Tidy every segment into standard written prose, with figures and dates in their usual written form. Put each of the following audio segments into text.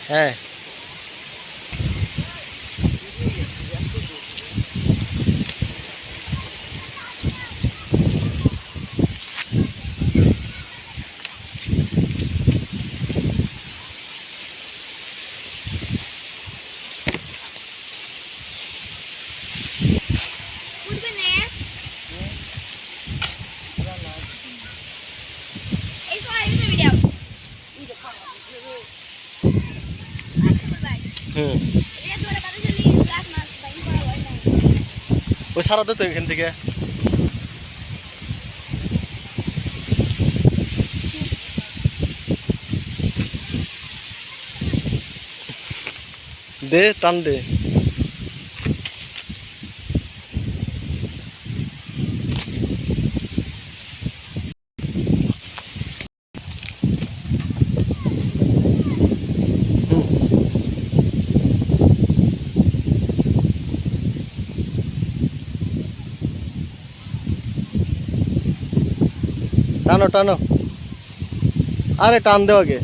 হ্যাঁ হুম ওই সারা তো এখান থেকে দে টান দে টানো টানো আরে টান দেও আগে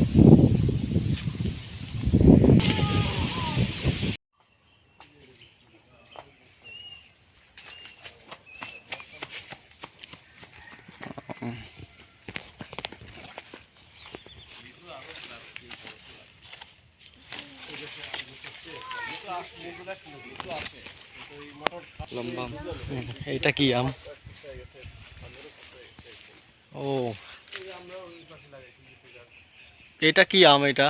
লম্বা এটা কি আম ও এটা কি আম এটা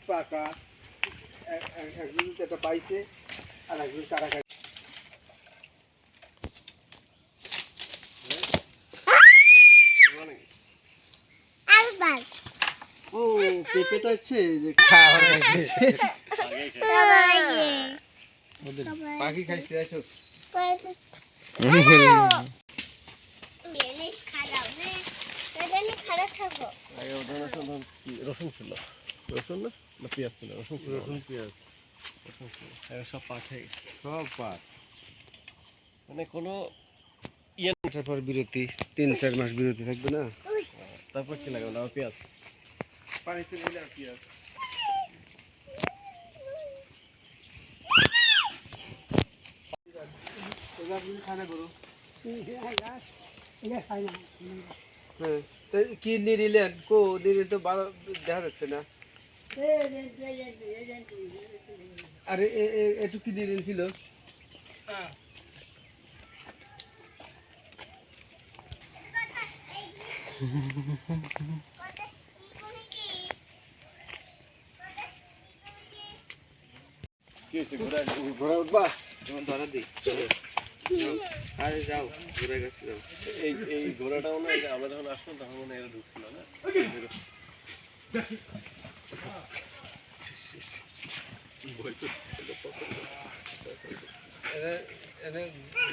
পাকা একজন যেটা পাইছে আর একজন কারা ও পেঁপেটা আছে যে পাখি খাইছে আসো রসুন ছিল রসুন না না পেঁয়াজ ছিল রসুন ছিল রসুন পেঁয়াজ রসুন ছিল সব পাট হয়ে গেছে সব পাট মানে কোনো তারপর বিরতি 3-4 মাস বিরতি থাকবে না তারপর কি লাগাবো না পেঁয়াজ পানিতে নিলে আর পেঁয়াজ খানা করো কি নিলেন কো নিলে তো ভালো দেখা যাচ্ছে না আরে একটু কি নিলেন ছিল কি হয়েছে ঘোড়া উঠবা যখন ধরা দিই আরে যাও ঘুরে গেছে যাও এই ঘোড়াটাও না আমরা যখন আসলাম তখন মনে এরা ঢুকছিল না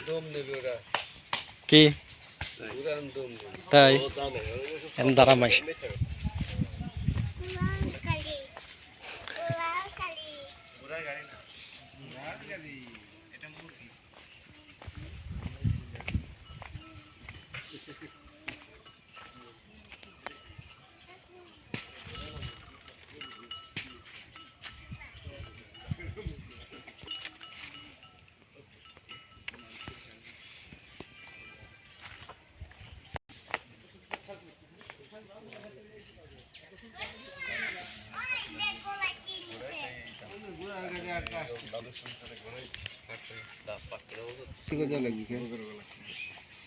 দম নেবে ওরা কি ওরা দম নেবে তাই দাঁড়া মাইস ওরা গাড়ি না গাড়ি এটা মুরগি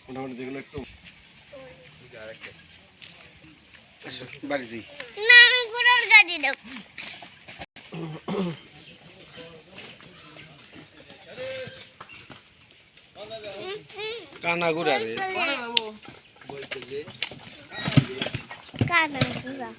মোটামুটি যেগুলো একটু বাড়ি দিই কানা গুড়া রে কানা গুড়া